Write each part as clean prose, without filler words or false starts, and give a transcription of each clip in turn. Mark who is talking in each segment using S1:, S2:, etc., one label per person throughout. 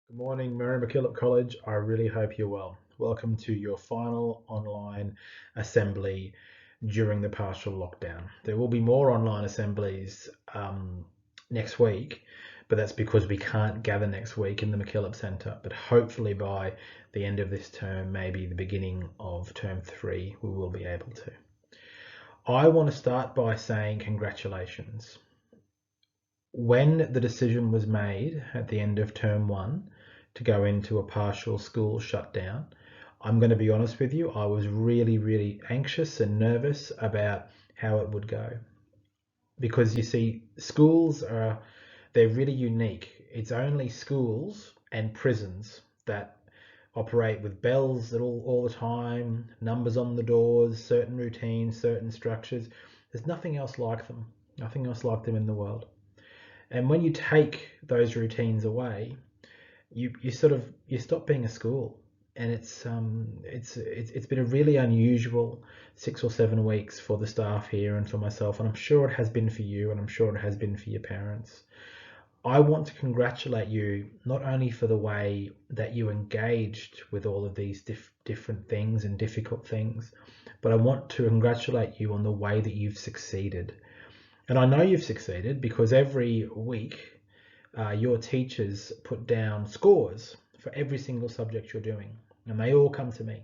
S1: Good morning, Mary MacKillop College. I really hope you're well. Welcome to your final online assembly during the partial lockdown. There will be more online assemblies next week, but that's because we can't gather next week in the MacKillop Centre. But hopefully by the end of this term, maybe the beginning of term 3, we will be able to. I want to start by saying congratulations. When the decision was made at the end of term 1 to go into a partial school shutdown, I'm going to be honest with you, I was really anxious and nervous about how it would go. Because you see, they're really unique. It's only schools and prisons that operate with bells all the time, numbers on the doors, certain routines, certain structures. There's nothing else like them. Nothing else like them in the world. And when you take those routines away, you stop being a school. And it's been a really unusual 6 or 7 weeks for the staff here and for myself, and I'm sure it has been for you, and I'm sure it has been for your parents. I want to congratulate you not only for the way that you engaged with all of these different things and difficult things, but I want to congratulate you on the way that you've succeeded. And I know you've succeeded because every week your teachers put down scores for every single subject you're doing, and they all come to me.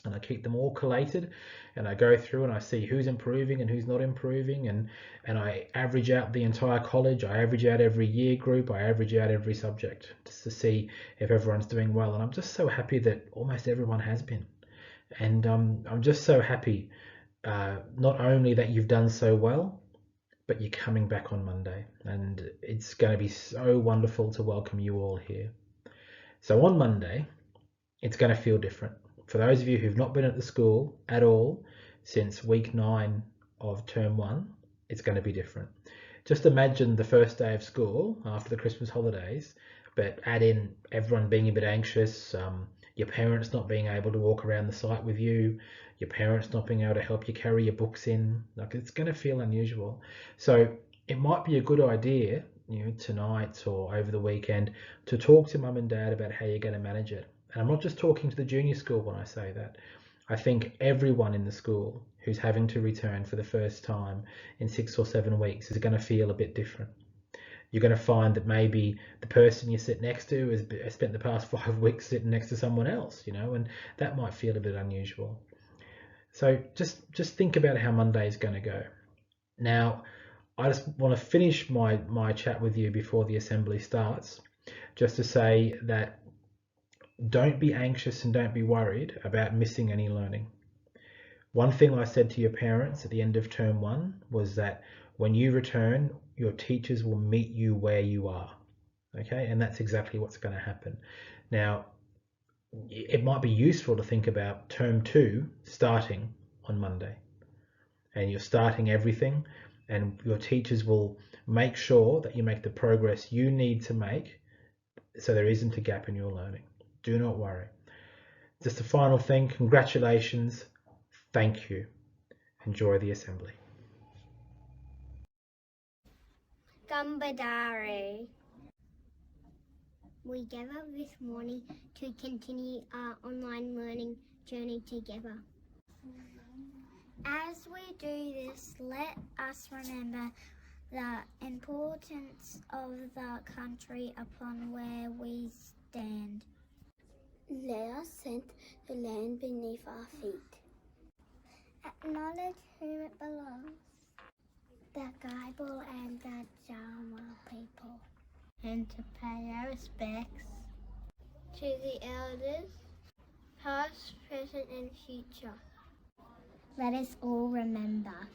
S1: And I keep them all collated, and I go through and I see who's improving and who's not improving, and I average out the entire college. I average out every year group. I average out every subject just to see if everyone's doing well. And I'm just so happy that almost everyone has been. And I'm just so happy not only that you've done so well, but you're coming back on Monday, and it's going to be so wonderful to welcome you all here. So on Monday, it's going to feel different. For those of you who've not been at the school at all since week 9 of term 1, it's going to be different. Just imagine the first day of school after the Christmas holidays, but add in everyone being a bit anxious, your parents not being able to walk around the site with you, your parents not being able to help you carry your books in. Like, it's going to feel unusual. So it might be a good idea, tonight or over the weekend, to talk to mum and dad about how you're going to manage it. And I'm not just talking to the junior school when I say that. I think everyone in the school who's having to return for the first time in 6 or 7 weeks is going to feel a bit different. You're going to find that maybe the person you sit next to has spent the past 5 weeks sitting next to someone else, and that might feel a bit unusual. So just think about how Monday is going to go. Now, I just want to finish my chat with you before the assembly starts, just to say that don't be anxious and don't be worried about missing any learning. One thing I said to your parents at the end of term 1 was that when you return, your teachers will meet you where you are. Okay, and that's exactly what's going to happen. Now, it might be useful to think about term 2 starting on Monday, and you're starting everything, and your teachers will make sure that you make the progress you need to make so there isn't a gap in your learning. Do not worry. Just a final thing, congratulations, thank you. Enjoy the assembly.
S2: Gumbadari. We gather this morning to continue our online learning journey together. As we do this, let us remember the importance of the country upon where we stand.
S3: Let us scent the land beneath our feet.
S2: Acknowledge whom it belongs. The Bible and the Jama people. And to pay our respects to the elders, past, present and future. Let us all remember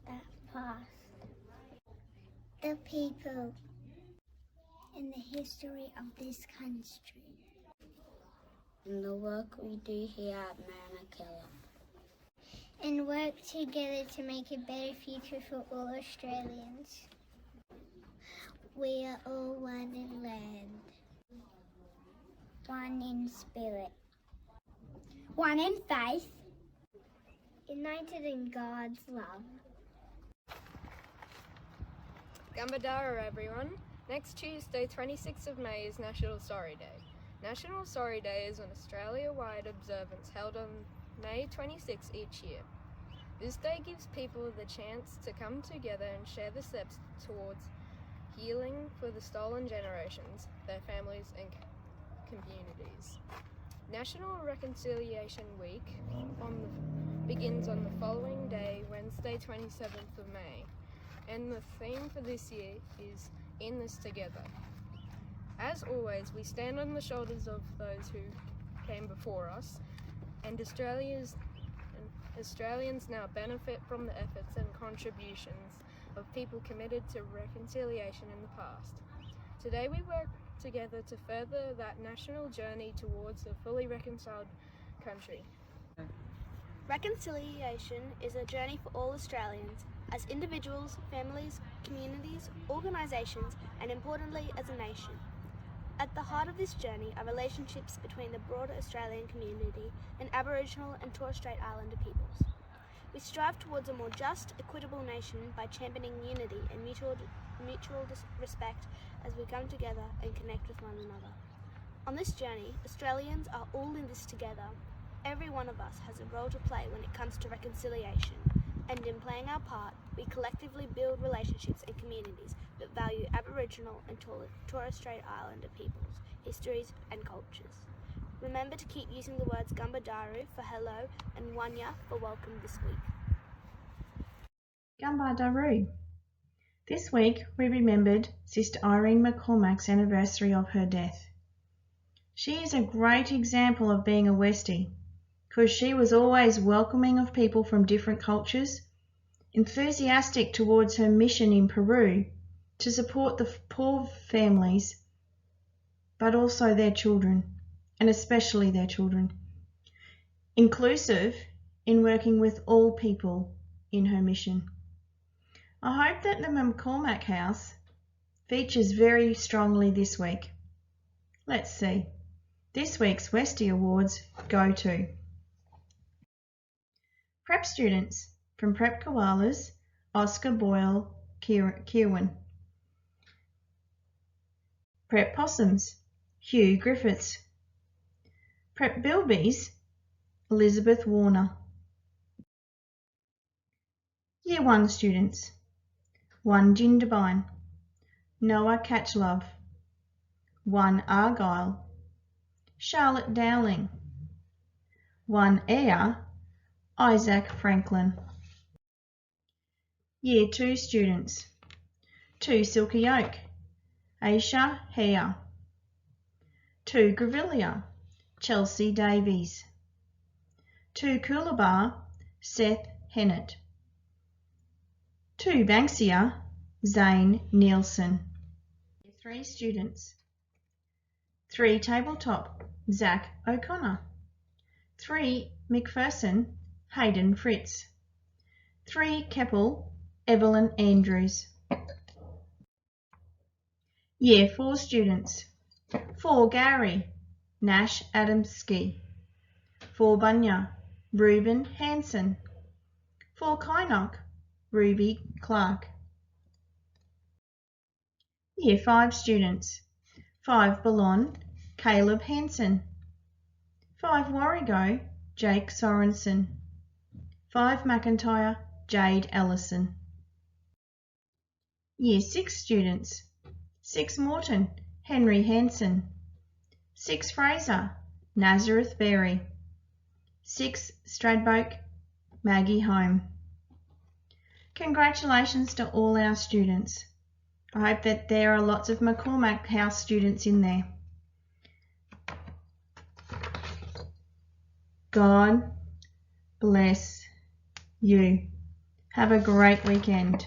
S2: that past, the people, and the history of this country.
S3: And the work we do here at Mary MacKillop.
S2: And work together to make a better future for all Australians. We are all one in land, one in spirit, one in faith, united in God's love.
S4: Gambadara, everyone. Next Tuesday, 26th of May, is National Sorry Day. National Sorry Day is an Australia-wide observance held on May 26 each year. This day gives people the chance to come together and share the steps towards healing for the stolen generations, their families and communities. National Reconciliation Week begins on the following day, Wednesday 27th of May, and the theme for this year is In This Together. As always, we stand on the shoulders of those who came before us, and Australians now benefit from the efforts and contributions of people committed to reconciliation in the past. Today we work together to further that national journey towards a fully reconciled country.
S5: Reconciliation is a journey for all Australians, as individuals, families, communities, organisations, and importantly as a nation. At the heart of this journey are relationships between the broader Australian community and Aboriginal and Torres Strait Islander peoples. We strive towards a more just, equitable nation by championing unity and mutual respect as we come together and connect with one another. On this journey, Australians are all in this together. Every one of us has a role to play when it comes to reconciliation, and in playing our part, we collectively build relationships and communities that value Aboriginal and Torres Strait Islander peoples, histories and cultures. Remember to keep using the words Gambadaru for hello and Wanya for welcome this week.
S6: Gambadaru. This week we remembered Sister Irene McCormack's anniversary of her death. She is a great example of being a Westie, because she was always welcoming of people from different cultures, enthusiastic towards her mission in Peru to support the poor families, but also their children, and especially their children. Inclusive in working with all people in her mission. I hope that the McCormack House features very strongly this week. Let's see. This week's Westie Awards go to Prep students from Prep Koalas, Oscar Boyle Kirwan. Prep Possums, Hugh Griffiths. Prep Bilbies, Elizabeth Warner. Year 1 students, 1 Jindabyne, Noah Catchlove, 1 Argyle, Charlotte Dowling, 1 Eyre, Isaac Franklin. Year 2 students, 2 Silky Oak, Aisha Hare, 2 Grevillea, Chelsea Davies, 2 Coolabah, Seth Hennett, 2 Banksia, Zane Nielsen. Year 3 students, 3 Tabletop, Zach O'Connor, 3 McPherson, Hayden Fritz, 3 Keppel, Evelyn Andrews. Year 4 students, 4 Gary, Nash Adamski, 4 Bunya, Reuben Hansen, 4 Kynock, Ruby Clark. Year 5 students, 5 Ballon, Caleb Hansen, 5 Warrego, Jake Sorensen, 5 McIntyre, Jade Ellison. Year 6 students, 6 Morton, Henry Hansen, 6 Fraser, Nazareth Berry, 6 Stradbroke, Maggie Home. Congratulations to all our students. I hope that there are lots of McCormack House students in there. God bless you. Have a great weekend.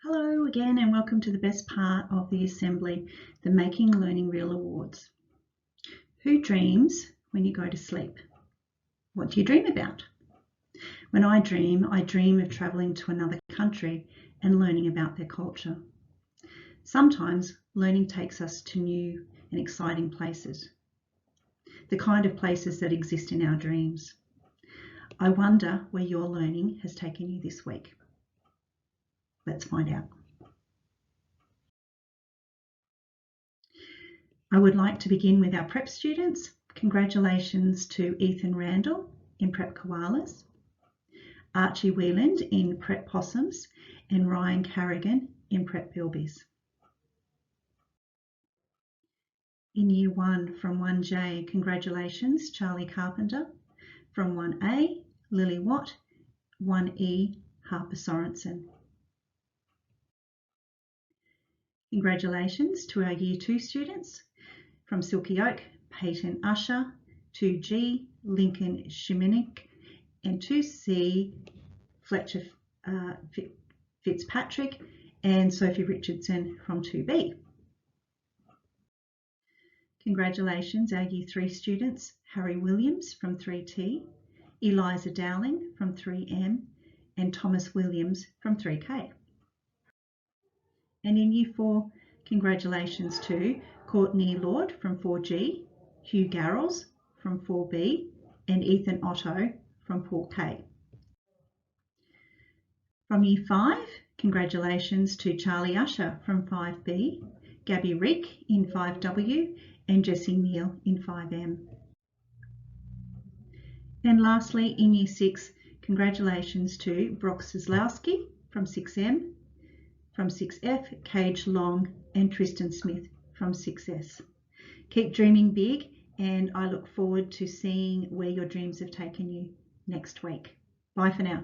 S7: Hello again and welcome to the best part of the assembly, the Making Learning Real Awards. Who dreams when you go to sleep? What do you dream about? When I dream of travelling to another country and learning about their culture. Sometimes learning takes us to new and exciting places, the kind of places that exist in our dreams. I wonder where your learning has taken you this week. Let's find out. I would like to begin with our prep students. Congratulations to Ethan Randall in Prep Koalas, Archie Wheeland in Prep Possums, and Ryan Carrigan in Prep Bilbies. In Year 1 from 1J, congratulations Charlie Carpenter. From 1A, Lily Watt, 1E, Harper Sorensen. Congratulations to our Year 2 students. From Silky Oak, Peyton Usher, 2G, Lincoln Shiminik, and 2C, Fletcher Fitzpatrick, and Sophie Richardson from 2B. Congratulations our Year 3 students, Harry Williams from 3T, Eliza Dowling from 3M, and Thomas Williams from 3K. And in Year 4, congratulations to Courtney Lord from 4G, Hugh Garrels from 4B, and Ethan Otto from 4K. From Year 5, congratulations to Charlie Usher from 5B, Gabby Rick in 5W, and Jessie Neal in 5M. And lastly, in Year 6, congratulations to Brock Kozlowski from 6M, from 6F, Cage Long, and Tristan Smith from 6S. Keep dreaming big, and I look forward to seeing where your dreams have taken you next week. Bye for now.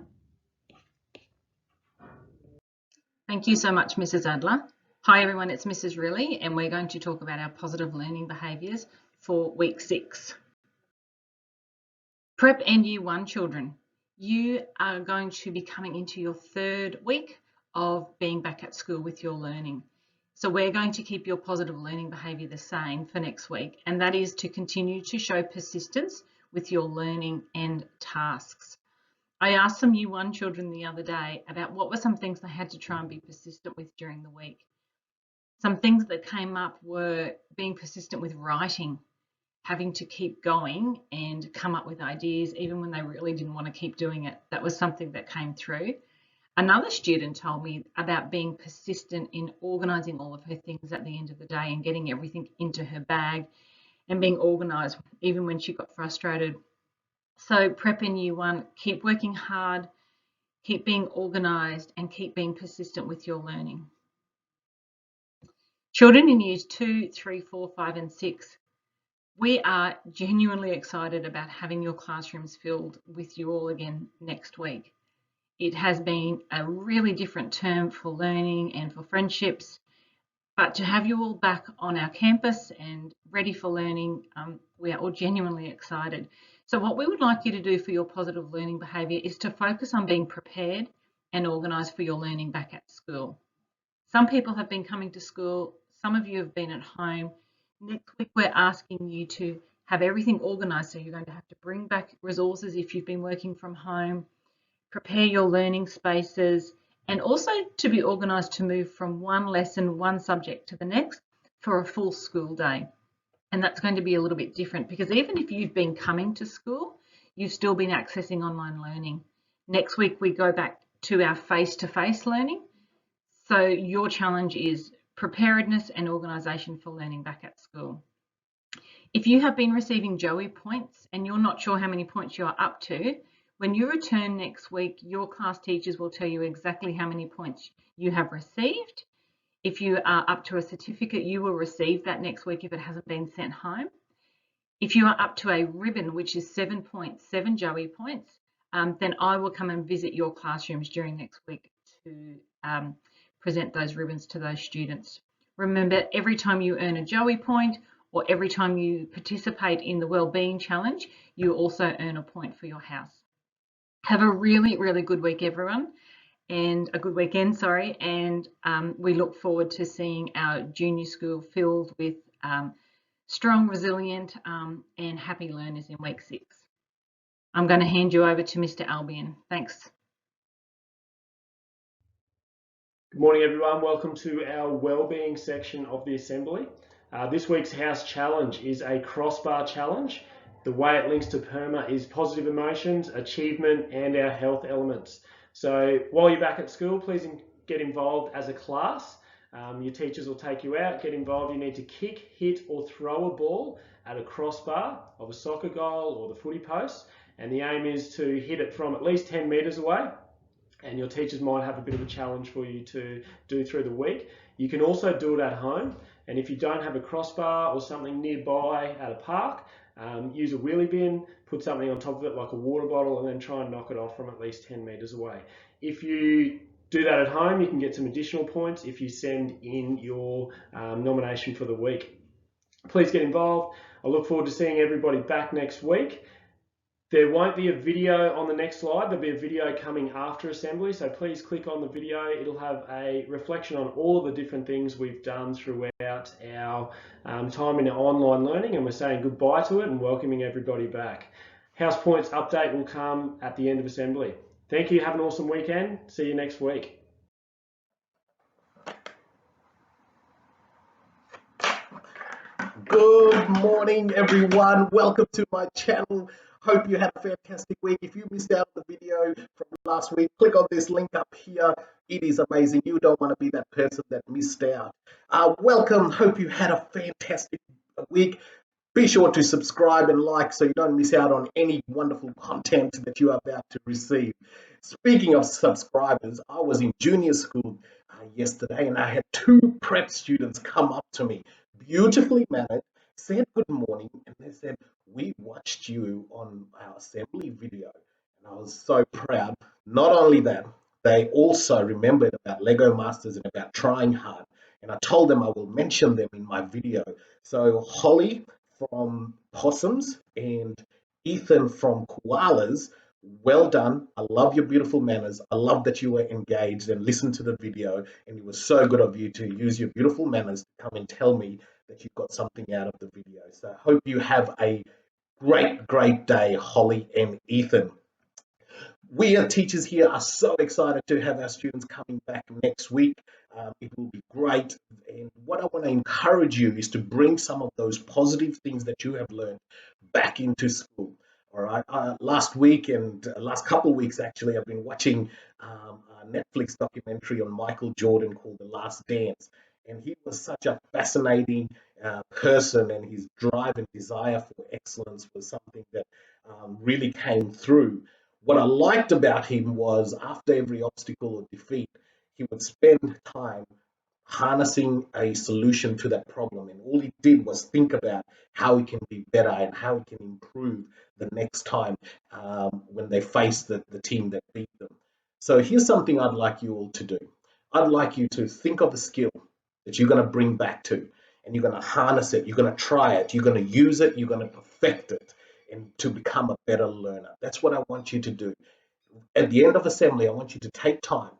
S8: Thank you so much, Mrs. Adler. Hi everyone, it's Mrs. Riley, and we're going to talk about our positive learning behaviours for week 6. Prep and Year 1 children, you are going to be coming into your 3rd week of being back at school with your learning. So we're going to keep your positive learning behaviour the same for next week, and that is to continue to show persistence with your learning and tasks. I asked some Year 1 children the other day about what were some things they had to try and be persistent with during the week. Some things that came up were being persistent with writing, having to keep going and come up with ideas even when they really didn't want to keep doing it. That was something that came through. Another student told me about being persistent in organising all of her things at the end of the day and getting everything into her bag and being organised even when she got frustrated. So prep in Year 1, keep working hard, keep being organised, and keep being persistent with your learning. Children in Years 2, 3, 4, 5 and 6, we are genuinely excited about having your classrooms filled with you all again next week. It has been a really different term for learning and for friendships, but to have you all back on our campus and ready for learning, we are all genuinely excited. So what we would like you to do for your positive learning behaviour is to focus on being prepared and organised for your learning back at school. Some people have been coming to school, some of you have been at home. Next week we're asking you to have everything organised, so you're going to have to bring back resources if you've been working from home, prepare your learning spaces, and also to be organised to move from one lesson, one subject to the next for a full school day. And that's going to be a little bit different because even if you've been coming to school, you've still been accessing online learning. Next week we go back to our face-to-face learning. So your challenge is preparedness and organisation for learning back at school. If you have been receiving Joey points and you're not sure how many points you are up to, when you return next week, your class teachers will tell you exactly how many points you have received. If you are up to a certificate, you will receive that next week if it hasn't been sent home. If you are up to a ribbon, which is 7.7 Joey points, then I will come and visit your classrooms during next week to present those ribbons to those students. Remember, every time you earn a Joey point or every time you participate in the Wellbeing Challenge, you also earn a point for your house. Have a really, really good week, everyone, and a good weekend, sorry, and we look forward to seeing our junior school filled with strong, resilient and happy learners in week 6. I'm going to hand you over to Mr. Albion. Thanks.
S9: Good morning, everyone. Welcome to our wellbeing section of the assembly. This week's house challenge is a crossbar challenge. The way it links to PERMA is positive emotions, achievement, and our health elements. So while you're back at school, please get involved as a class. Your teachers will take you out, get involved. You need to kick, hit or throw a ball at a crossbar of a soccer goal or the footy post, and the aim is to hit it from at least 10 metres away, and your teachers might have a bit of a challenge for you to do through the week. You can also do it at home, and if you don't have a crossbar or something nearby at a park, use a wheelie bin, put something on top of it like a water bottle, and then try and knock it off from at least 10 metres away. If you do that at home, you can get some additional points if you send in your nomination for the week. Please get involved. I look forward to seeing everybody back next week. There won't be a video on the next slide. There'll be a video coming after assembly, so please click on the video. It'll have a reflection on all of the different things we've done throughout our time in our online learning, and we're saying goodbye to it and welcoming everybody back. House Points update will come at the end of assembly. Thank you. Have an awesome weekend. See you next week.
S10: Good morning, everyone. Welcome to my channel. Hope you had a fantastic week. If you missed out on the video from last week, click on this link up here. It is amazing. You don't want to be that person that missed out. Welcome. Hope you had a fantastic week. Be sure to subscribe and like so you don't miss out on any wonderful content that you are about to receive. Speaking of subscribers, I was in junior school yesterday and I had 2 prep students come up to me, beautifully mannered, said good morning, and they said, "We watched you on our assembly video." And I was so proud. Not only that, they also remembered about Lego Masters and about trying hard. And I told them I will mention them in my video. So Holly from Possums and Ethan from Koalas, well done. I love your beautiful manners. I love that you were engaged and listened to the video, and it was so good of you to use your beautiful manners to come and tell me that you got something out of the video. So I hope you have a great day, Holly and Ethan. We as teachers here are so excited to have our students coming back next week. It will be great. And what I want to encourage you is to bring some of those positive things that you have learned back into school. All right. Last week and last couple of weeks, actually, I've been watching a Netflix documentary on Michael Jordan called The Last Dance. And he was such a fascinating person, and his drive and desire for excellence was something that really came through. What I liked about him was after every obstacle or defeat, he would spend time harnessing a solution to that problem. And all he did was think about how he can be better and how he can improve the next time when they face the team that beat them. So here's something I'd like you all to do. I'd like you to think of a skill that you're going to bring back to, and you're going to harness it, you're going to try it, you're going to use it, you're going to perfect it, and to become a better learner. That's what I want you to do. At the end of assembly, I want you to take time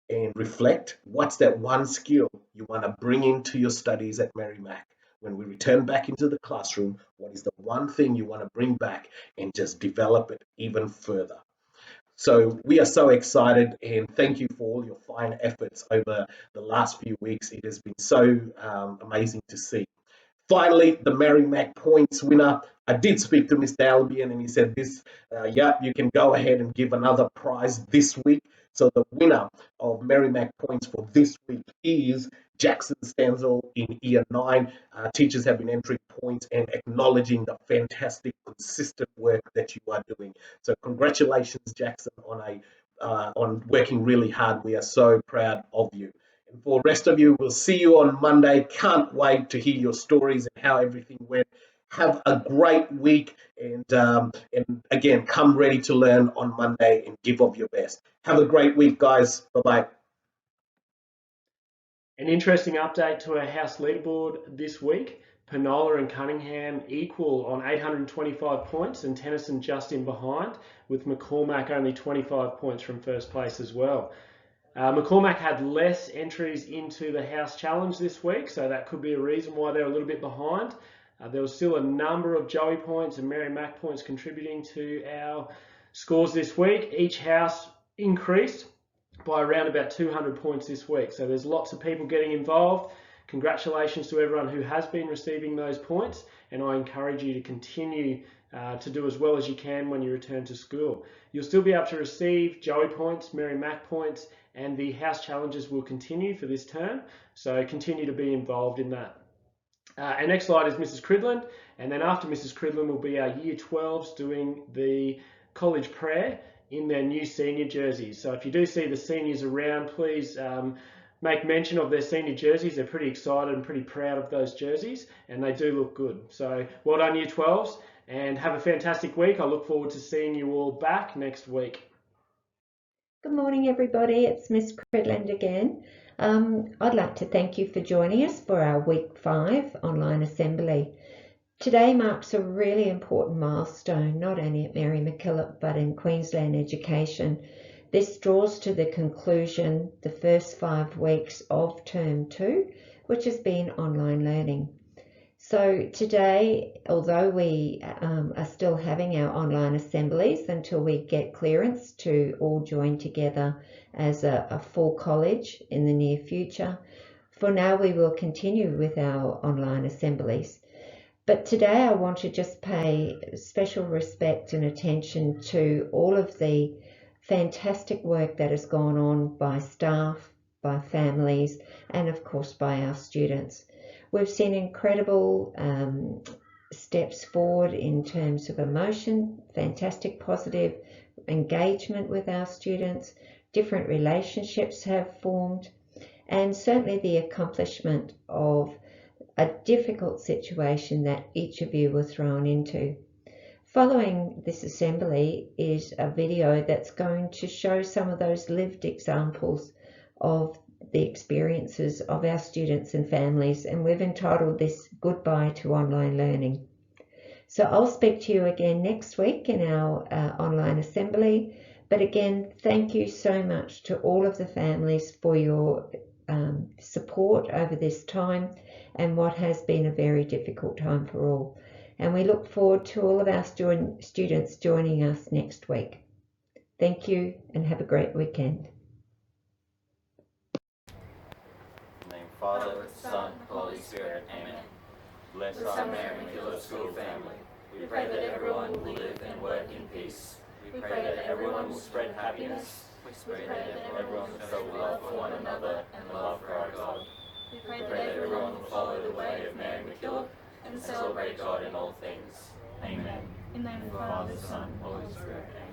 S10: and reflect. What's that one skill you want to bring into your studies at Merrimack? When we return back into the classroom, what is the one thing you want to bring back and just develop it even further? So we are so excited, and thank you for all your fine efforts over the last few weeks. It has been so amazing to see. Finally, the Merrimack Points winner. I did speak to Mr. Albion, and he said this, yeah, you can go ahead and give another prize this week. So the winner of Merrimack Points for this week is Jackson Stanzel in Year 9. Teachers have been entering points and acknowledging the fantastic, consistent work that you are doing. So congratulations, Jackson, on working really hard. We are so proud of you. And for the rest of you, we'll see you on Monday. Can't wait to hear your stories and how everything went. Have a great week, and again, come ready to learn on Monday and give of your best. Have a great week, guys. Bye-bye.
S9: An interesting update to our house leaderboard this week. Penola and Cunningham equal on 825 points, and Tennyson just in behind, with McCormack only 25 points from first place as well. McCormack had less entries into the house challenge this week, so that could be a reason why they're a little bit behind. There was still a number of Joey points and Merrimack points contributing to our scores this week. Each house increased by around about 200 points this week, so there's lots of people getting involved. Congratulations to everyone who has been receiving those points, and I encourage you to continue to do as well as you can when you return to school. You'll still be able to receive Joey points, Mary Mac points, and the house challenges will continue for this term, so continue to be involved in that. Our next slide is Mrs. Cridland, and then after Mrs. Cridland will be our Year 12s doing the college prayer in their new senior jerseys. So if you do see the seniors around, please make mention of their senior jerseys. They're pretty excited and pretty proud of those jerseys, and they do look good. So well done, Year 12s, and have a fantastic week. I look forward to seeing you all back next week.
S11: Good morning, everybody. It's Miss Cridland again. I'd like to thank you for joining us for our Week 5 online assembly. Today marks a really important milestone, not only at Mary MacKillop but in Queensland education. This draws to the conclusion the first 5 weeks of Term 2, which has been online learning. So today, although we are still having our online assemblies until we get clearance to all join together as a full college in the near future, for now we will continue with our online assemblies. But today I want to just pay special respect and attention to all of the fantastic work that has gone on by staff, by families, and of course by our students. We've seen incredible steps forward in terms of emotion, fantastic positive engagement with our students, different relationships have formed, and certainly the accomplishment of a difficult situation that each of you were thrown into. Following this assembly is a video that's going to show some of those lived examples of the experiences of our students and families, and we've entitled this Goodbye to Online Learning. So I'll speak to you again next week in our online assembly, but again, thank you so much to all of the families for your support over this time and what has been a very difficult time for all. And we look forward to all of our students joining us next week. Thank you and have a great weekend.
S12: Father, Son, Holy Spirit, Amen. Bless our Mary MacKillop School family. We pray that everyone will live and work in peace. We pray that everyone will spread happiness. We pray that everyone will show love for one another and love for our God. We pray that everyone will follow the way of Mary MacKillop and celebrate God in all things. Amen. In the name of the Father, Son, Holy Spirit. Amen.